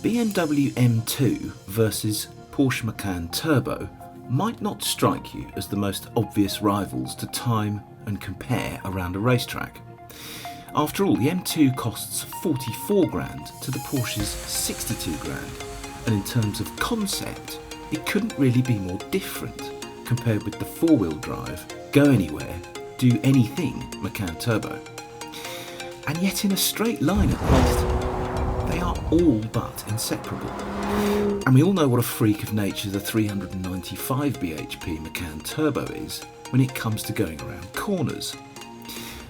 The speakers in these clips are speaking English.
BMW M2 versus Porsche Macan Turbo might not strike you as the most obvious rivals to time and compare around a racetrack. After all, the M2 costs 44 grand to the Porsche's 62 grand, and in terms of concept, it couldn't really be more different compared with the four-wheel drive, go anywhere, do anything Macan Turbo. And yet in a straight line at least, they are all but inseparable. And we all know what a freak of nature the 395 bhp Macan Turbo is when it comes to going around corners.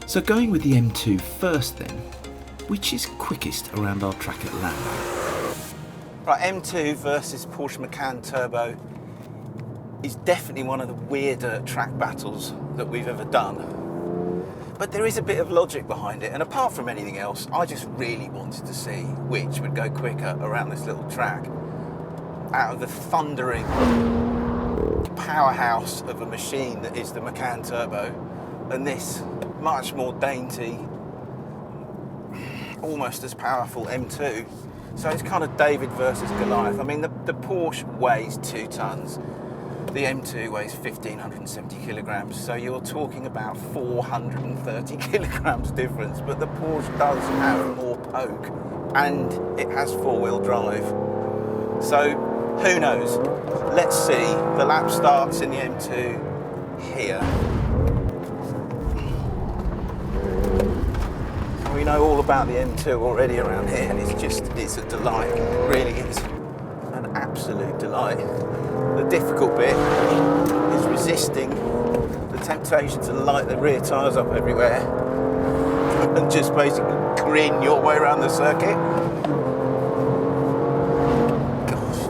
So going with the M2 first then, which is quickest around our track at Lambo? Right, M2 versus Porsche Macan Turbo is definitely one of the weirder track battles that we've ever done. But there is a bit of logic behind it, and apart from anything else, I just really wanted to see which would go quicker around this little track out of the thundering powerhouse of a machine that is the Macan Turbo and this much more dainty, almost as powerful M2. So it's kind of David versus Goliath. I mean, the Porsche weighs 2 tons. The M2 weighs 1,570 kilograms, so you're talking about 430 kilograms difference, but the Porsche does have more poke and it has four-wheel drive. So who knows? Let's see. The lap starts in the M2 here. We know all about the M2 already around here, and it's a delight. It really is an absolute delight. The difficult bit is resisting the temptation to light the rear tyres up everywhere and just basically grin your way around the circuit. Gosh,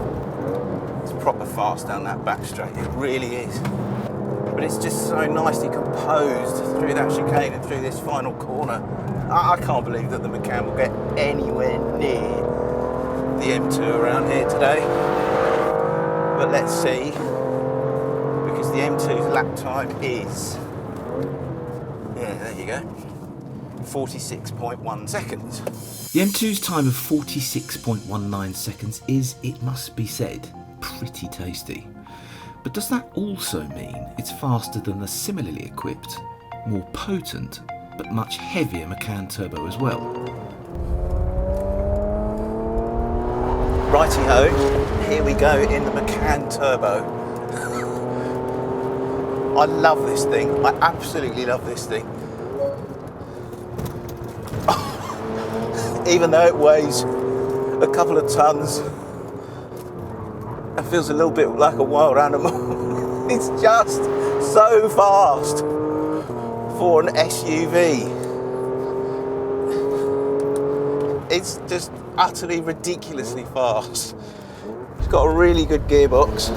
it's proper fast down that back straight, it really is. But it's just so nicely composed through that chicane and through this final corner. I can't believe that the Macan will get anywhere near the M2 around here today. But let's see, because the M2's lap time is, there you go, 46.1 seconds. The M2's time of 46.19 seconds is, it must be said, pretty tasty. But does that also mean it's faster than the similarly equipped, more potent, but much heavier Macan Turbo as well? Righty-ho, here we go in the Macan Turbo. I love this thing, I absolutely love this thing. Even though it weighs a couple of tons, it feels a little bit like a wild animal. It's just so fast for an SUV. It's just utterly ridiculously fast. It's got a really good gearbox.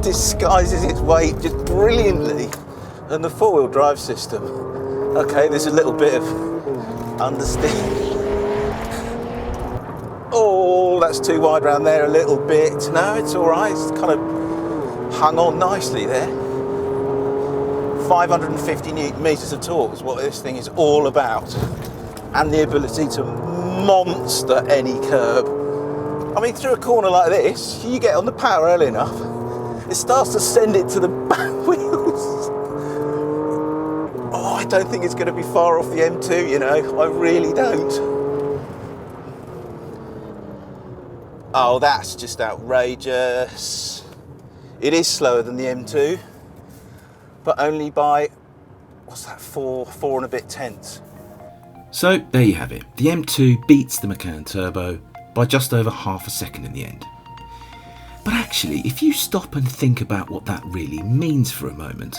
Disguises its weight just brilliantly. And the four-wheel drive system. Okay, there's a little bit of understeer. Oh, that's too wide around there a little bit. No, it's all right. It's kind of hung on nicely there. 550 newton meters of torque is what this thing is all about. And the ability to monster any curb. I mean, through a corner like this, you get on the power early enough, it starts to send it to the back wheels. Oh, I don't think it's going to be far off the M2, you know. I really don't. Oh, that's just outrageous. It is slower than the M2, but only by, what's that, four and a bit tenths. So there you have it. The M2 beats the Macan Turbo by just over half a second in the end. But actually, if you stop and think about what that really means for a moment,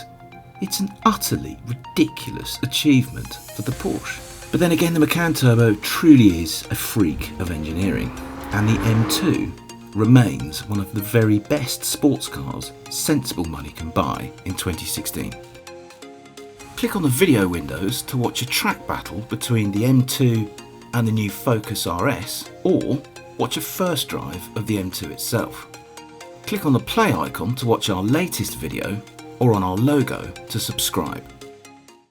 it's an utterly ridiculous achievement for the Porsche. But then again, the Macan Turbo truly is a freak of engineering, and the M2 remains one of the very best sports cars sensible money can buy in 2016. Click on the video windows to watch a track battle between the M2 and the new Focus RS, or watch a first drive of the M2 itself. Click on the play icon to watch our latest video, or on our logo to subscribe.